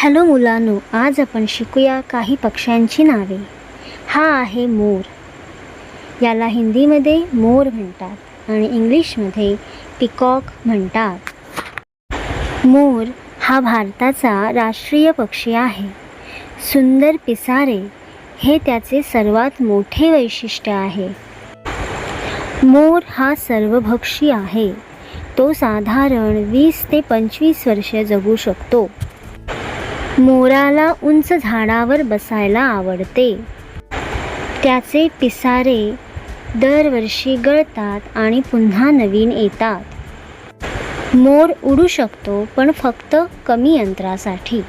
Hello मुलांनो, आज आपण शिकूया काही पक्ष्यांची नावे. हा आहे मोर. याला हिंदीमध्ये मोर म्हणतात आणि इंग्लिशमध्ये पिकॉक म्हणतात. मोर हा भारताचा राष्ट्रीय पक्षी आहे. सुंदर पिसारे हे त्याचे सर्वात मोठे वैशिष्ट्य आहे. मोर हा सर्वभक्षी आहे. तो साधारण 20 ते 25 वर्षे जगू शकतो. मोराला उंच झाडावर बसायला आवडते. त्याचे पिसारे दरवर्षी गळतात आणि पुन्हा नवीन येतात. मोर उडू शकतो, पण फक्त कमी अंतरासाठी.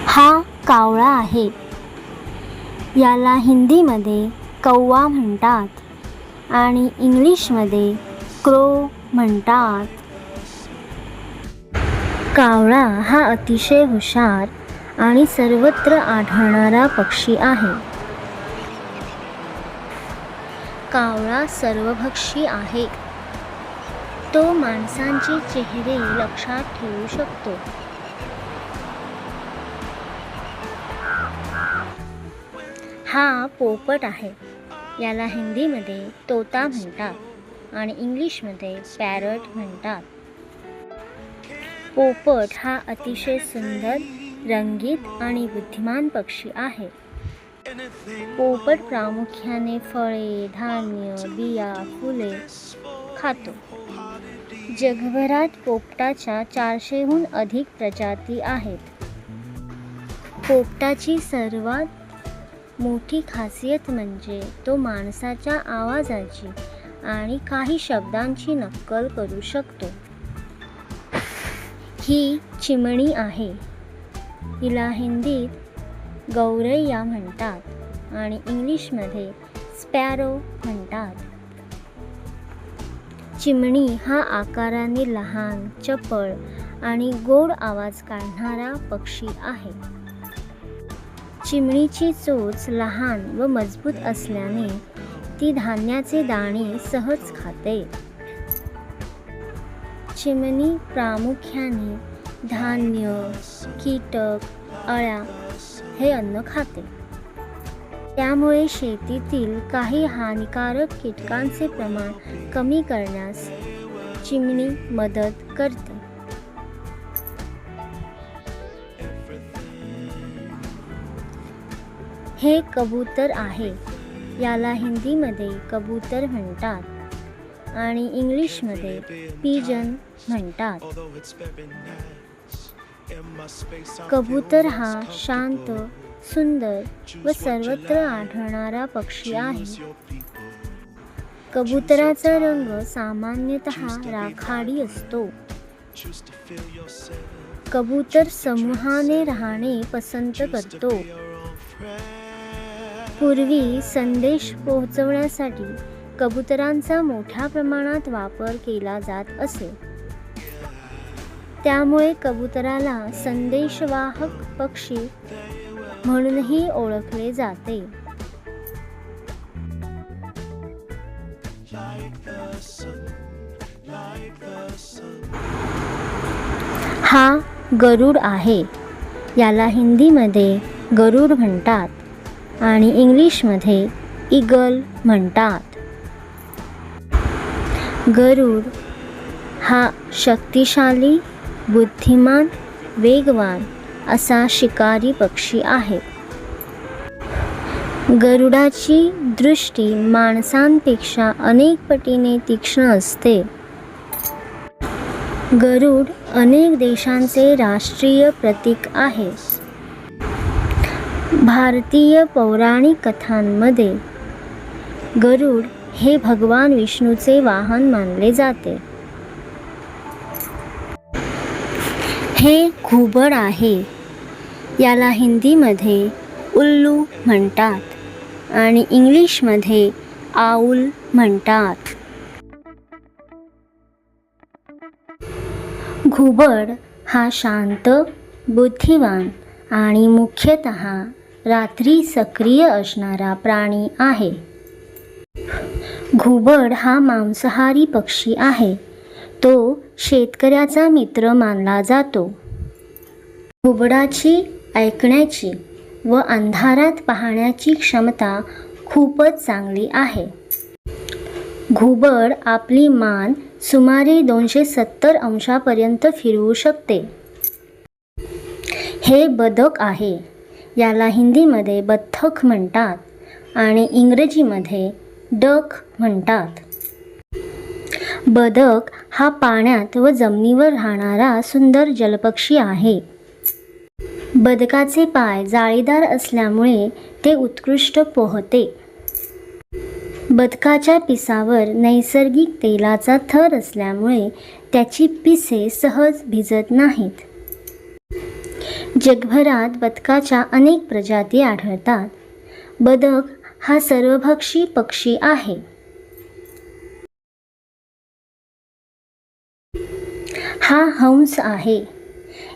हा कावळा आहे. याला हिंदीमध्ये कौवा म्हणतात आणि इंग्लिशमध्ये क्रो म्हणतात. कावळा हा अतिशय हुशार आणि सर्वत्र आढळणारा पक्षी आहे. कावळा सर्वभक्षी आहे. तो माणसांचे चेहरे लक्षात ठेवू शकतो. हा पोपट आहे. याला हिंदीमध्ये तोता म्हणतात आणि इंग्लिशमध्ये पॅरट म्हणतात. पोपट हा अतिशय सुंदर, रंगीत आणि बुद्धिमान पक्षी आहे. पोपट प्रामुख्याने फळे, धान्य, बिया, फुले खातो. जगभरात पोपटाच्या 400हून अधिक प्रजाती आहेत. पोपटाची सर्वात मोठी खासियत म्हणजे तो माणसाच्या आवाजाची आणि काही शब्दांची नक्कल करू शकतो. ही चिमणी आहे. हिला हिंदीत गौरैया म्हणतात आणि इंग्लिशमध्ये स्पॅरो म्हणतात. चिमणी हा आकाराने लहान, चपळ आणि गोड आवाज काढणारा पक्षी आहे. चिमणीची चोच लहान व मजबूत असल्याने ती धान्याचे दाणे सहज खाते. चिमणी प्रामुख्याने धान्य, कीटक, अळ्या हे अन्न खाते. त्यामुळे शेतीतील काही हानिकारक कीटकांचे प्रमाण कमी करण्यास चिमणी मदत करते. हे कबूतर आहे. याला हिंदीमध्ये कबूतर म्हणतात आणि इंग्लिशमध्ये पिजन म्हणतात. कबूतर हा शांत, सुंदर व सर्वत्र आढळणारा पक्षी आहे. कबुतराचा रंग सामान्यतः राखाडी असतो. कबूतर समूहाने राहणे पसंत करतो. पूर्वी संदेश पोहोचवण्यासाठी कबुतरांचा मोठ्या प्रमाणात वापर केला जात असे. त्यामुळे कबुतराला संदेशवाहक पक्षी म्हणूनही ओळखले जाते. हा गरुड आहे. याला हिंदीमध्ये गरुड म्हणतात आणि इंग्लिशमध्ये ईगल म्हणतात. गरुड हा शक्तिशाली, बुद्धिमान, वेगवान असा शिकारी पक्षी आहे. गरुडाची दृष्टी माणसांपेक्षा अनेक पटीने तीक्ष्ण असते. गरुड अनेक देशांचे राष्ट्रीय प्रतीक आहे. भारतीय पौराणिक कथांमध्ये गरुड हे भगवान विष्णूचे वाहन मानले जाते. हे घुबड आहे. याला हिंदीमध्ये उल्लू म्हणतात आणि इंग्लिशमध्ये आऊल म्हणतात. घुबड हा शांत, बुद्धिवान आणि मुख्यतः रात्री सक्रिय असणारा प्राणी आहे. घुबड हा मांसाहारी पक्षी आहे. तो शेतकऱ्याचा मित्र मानला जातो. घुबडाची ऐकण्याची व अंधारात पाहण्याची क्षमता खूपच चांगली आहे. घुबड आपली मान सुमारे 270 अंशापर्यंत फिरवू शकते. हे बदक आहे. याला हिंदीमध्ये बत्थक म्हणतात आणि इंग्रजीमध्ये डक म्हणतात. बदक हा पाण्यात व जमिनीवर राहणारा सुंदर जलपक्षी आहे. बदकाचे पाय जाळीदार असल्यामुळे ते उत्कृष्ट पोहते. बदकाच्या पिसावर नैसर्गिक तेलाचा थर असल्यामुळे त्याची पिसे सहज भिजत नाहीत. जगभरात बदकाच्या अनेक प्रजाती आढळतात. बदक हा सर्वभक्षी पक्षी आहे. हा हंस आहे.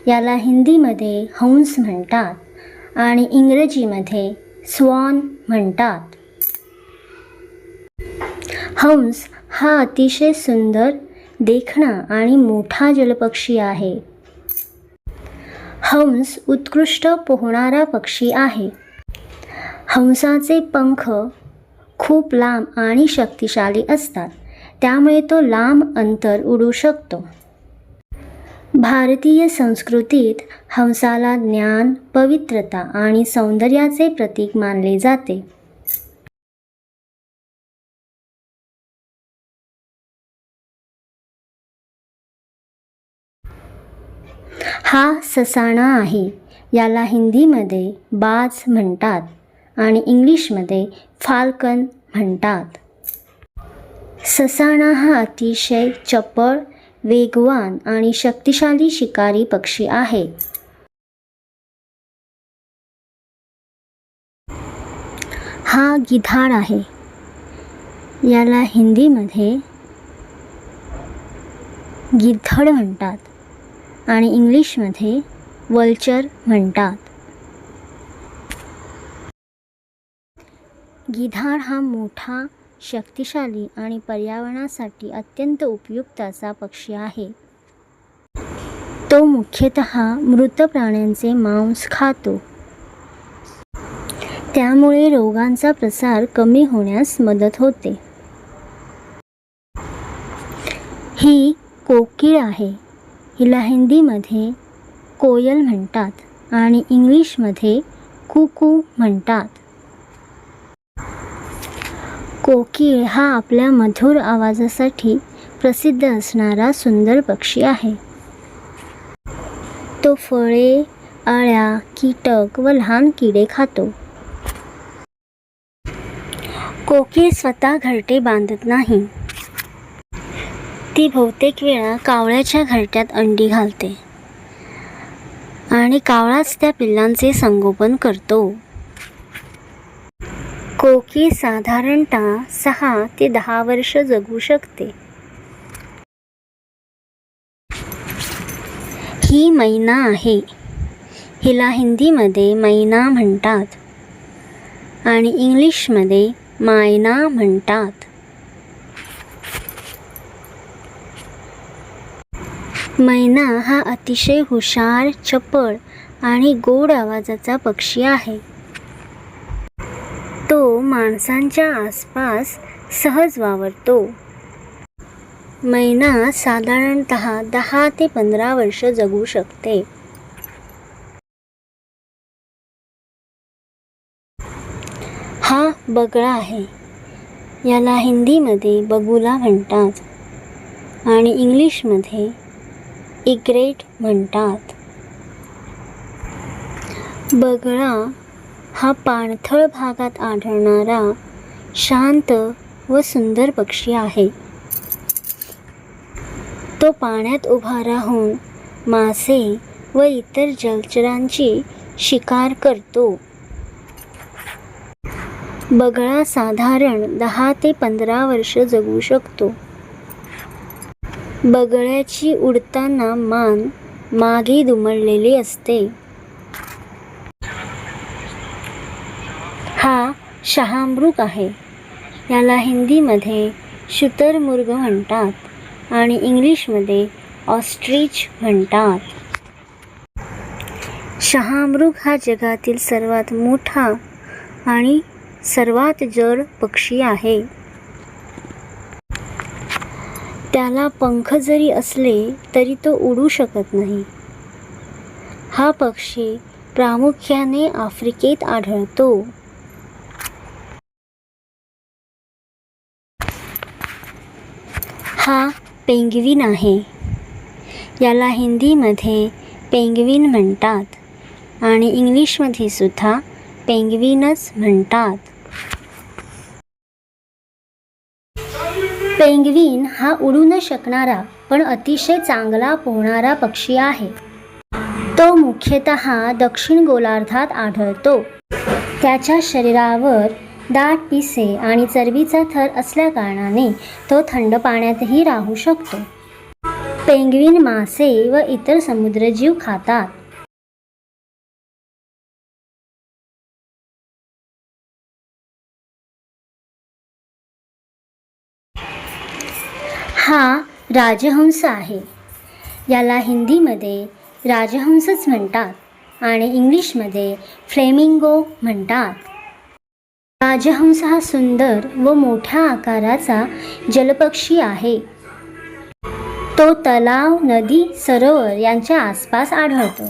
याला हिंदीमध्ये हंस म्हणतात आणि इंग्रजीमध्ये स्वॉन म्हणतात. हंस हा अतिशय सुंदर, देखणा आणि मोठा जलपक्षी आहे. हंस उत्कृष्ट पोहणारा पक्षी आहे. हंसाचे पंख खूप लांब आणि शक्तिशाली असतात, त्यामुळे तो लांब अंतर उडू शकतो. भारतीय संस्कृतीत हंसाला ज्ञान, पवित्रता आणि सौंदर्याचे प्रतीक मानले जाते. हा ससाणा आहे. याला हिंदीमध्ये बाज म्हणतात आणि इंग्लिशमध्ये फाल्कन म्हणतात. ससाणा हा अतिशय चपळ, वेगवान आणि शक्तिशाली शिकारी पक्षी आहे. हा गिधाड आहे. याला हिंदीमध्ये गिद्धड म्हणतात आणि इंग्लिशमध्ये वल्चर म्हणतात. गिधाड हा मोठा, शक्तिशाली आणि पर्यावरणासाठी अत्यंत उपयुक्त असा पक्षी आहे. तो मुख्यतः मृत प्राण्यांचे मांस खातो. त्यामुळे रोगांचा प्रसार कमी होण्यास मदत होते. ही कोकीळ आहे. हिला हिंदीमध्ये कोयल म्हणतात आणि इंग्लिशमध्ये कुकू म्हणतात. कोकीळ हा आपल्या मधुर आवाजासाठी प्रसिद्ध असणारा सुंदर पक्षी आहे. तो फळे, अळ्या, कीटक व लहान किडे खातो. कोकीळ स्वतः घरटे बांधत नाही. ती बहुतेक वेळा कावळ्याच्या घरट्यात अंडी घालते आणि कावळाच त्या पिल्लांचे संगोपन करतो. कोकीळ साधारणतः 6 ते 10 वर्ष जगू शकते. ही मैना आहे. हिला हिंदीमध्ये मैना म्हणतात आणि इंग्लिशमध्ये मायना म्हणतात. मैना हा अतिशय हुशार, चपळ आणि गोड आवाजाचा पक्षी आहे. तो माणसांच्या आसपास सहज वावरतो. मैना साधारणतः 10 ते 15 वर्ष जगू शकते. हा बगळा आहे. याला हिंदीमध्ये बगुला म्हणतात आणि इंग्लिशमध्ये इग्रेट म्हणतात. बगळा हा पाणथळ भागात आढळणारा शांत व सुंदर पक्षी आहे. तो पाण्यात उभा राहून मासे व इतर जलचरांची शिकार करतो. बगळा साधारण 10 ते 15 वर्ष जगू शकतो. बगळ्याची उडताना मान मागे दुमडलेली असते. हा शहामृग आहे. याला हिंदीमध्ये शुतुरमुर्ग म्हणतात आणि इंग्लिशमध्ये ऑस्ट्रिच म्हणतात. शहामृग हा जगातील सर्वात मोठा आणि सर्वात जड पक्षी आहे. त्याला पंख जरी असले तरी तो उडू शकत नाही. हा पक्षी प्रामुख्याने आफ्रिकेत आढळतो. हा पेंग्विन आहे. याला हिंदीमध्ये पेंग्विन म्हणतात आणि इंग्लिशमध्ये सुद्धा पेंग्विनच म्हणतात. पेंग्विन हा उडू न शकणारा पण अतिशय चांगला पोहणारा पक्षी आहे. तो मुख्यतः दक्षिण गोलार्धात आढळतो. त्याच्या शरीरावर दाट पिसे आणि चरबीचा थर असल्याकारणाने तो थंड पाण्यातही राहू शकतो. पेंग्विन मासे व इतर समुद्रजीव खातात. हा राजहंस आहे. याला हिंदीमध्ये राजहंसच म्हणतात आणि इंग्लिशमध्ये फ्लेमिंगो म्हणतात. राजहंस हा सुंदर व मोठ्या आकाराचा जलपक्षी आहे. तो तलाव, नदी, सरोवर यांच्या आसपास आढळतो.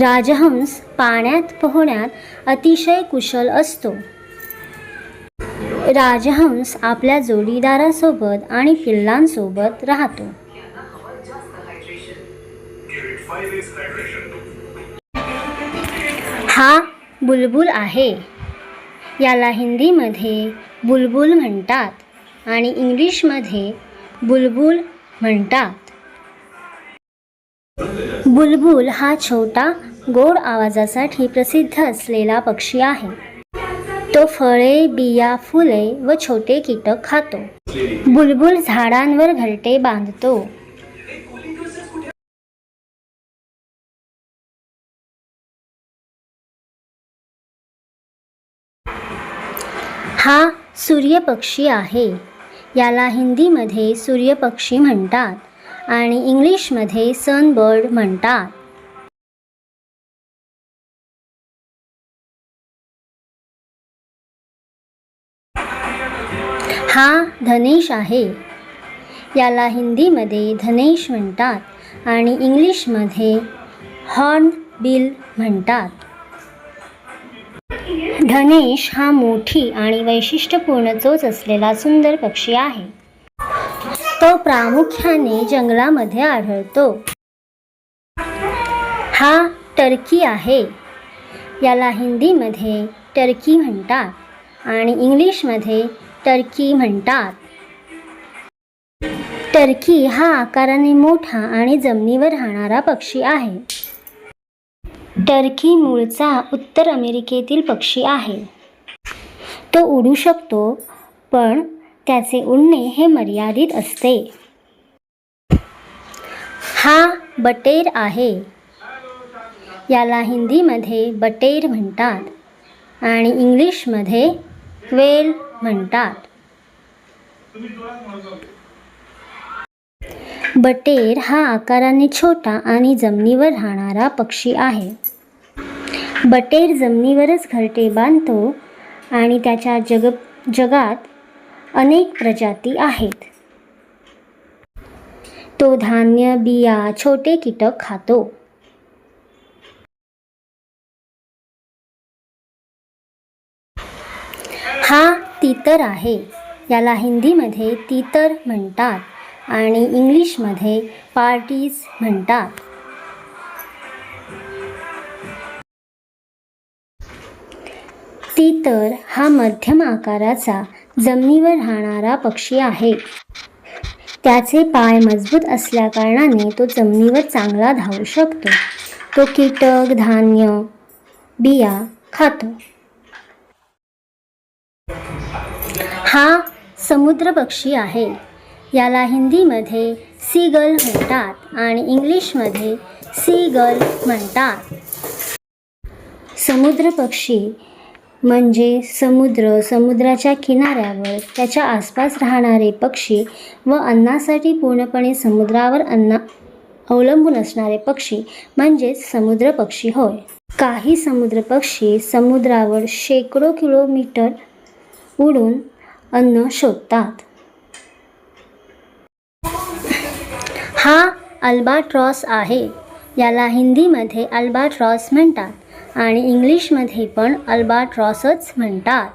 राजहंस पाण्यात पोहण्यात अतिशय कुशल असतो. राजहंस आपल्या जोडीदारासोबत आणि पिल्लांसोबत राहतो. हा बुलबुल आहे. याला हिंदीमध्ये बुलबुल म्हणतात आणि इंग्लिशमध्ये बुलबुल म्हणतात. बुलबुल हा छोटा, गोड आवाजासाठी प्रसिद्ध असलेला पक्षी आहे. तो फळे, बिया, फुले व छोटे कीटक खातो. बुलबुल झाडांवर घरटे बांधतो. हा सूर्यपक्षी आहे. याला हिंदीमध्ये सूर्यपक्षी म्हणतात आणि इंग्लिशमध्ये सनबर्ड म्हणतात. हा धनेश आहे. याला हिंदीमध्ये धनेश म्हणतात आणि इंग्लिशमध्ये हॉर्नबिल म्हणतात. धनेश हा मोठी आणि वैशिष्ट्यपूर्ण चोच असलेला सुंदर पक्षी आहे. तो प्रामुख्याने जंगलामध्ये आढळतो. हा टर्की आहे. याला हिंदीमध्ये टर्की म्हणतात आणि इंग्लिशमध्ये टर्की म्हणतात. टर्की हा आकाराने मोठा आणि जमिनीवर राहणारा पक्षी आहे. टर्की मूळचा उत्तर अमेरिकेतील पक्षी आहे. तो उडू शकतो पण त्याचे उडणे हे मर्यादित असते. हा बटेर आहे. याला हिंदीमध्ये बटेर म्हणतात आणि इंग्लिशमध्ये क्वेल म्हणतात. बटेर हा आकाराने छोटा आणि जमिनीवर राहणारा पक्षी आहे. बटेर जमिनीवरच घरटे बांधतो आणि त्याच्या जगात अनेक प्रजाती आहेत. तो धान्य, बिया, छोटे कीटक खातो. हा तीतर आहे. याला हिंदीमध्ये तीतर म्हणतात आणि इंग्लिशमध्ये पार्टीज म्हणतात. तीतर हा मध्यम आकाराचा जमिनीवर राहणारा पक्षी आहे. त्याचे पाय मजबूत असल्याकारणाने तो जमिनीवर चांगला धावू शकतो. तो कीटक, धान्य, बिया खातो. हा समुद्र पक्षी आहे. याला हिंदीमध्ये सीगल म्हणतात आणि इंग्लिशमध्ये सीगल म्हणतात. समुद्र पक्षी म्हणजे समुद्र, समुद्राच्या किनाऱ्यावर त्याच्या आसपास राहणारे पक्षी व अन्नासाठी पूर्णपणे समुद्रावर अवलंबून असणारे पक्षी म्हणजेच समुद्र पक्षी होय. काही समुद्र पक्षी समुद्रावर शेकडो किलोमीटर उडून अन्न शोधतात. हा अल्बाट्रॉस आहे. याला हिंदीमध्ये अल्बाट्रॉस म्हणतात आणि इंग्लिशमध्ये पण अल्बाट्रॉसच म्हणतात.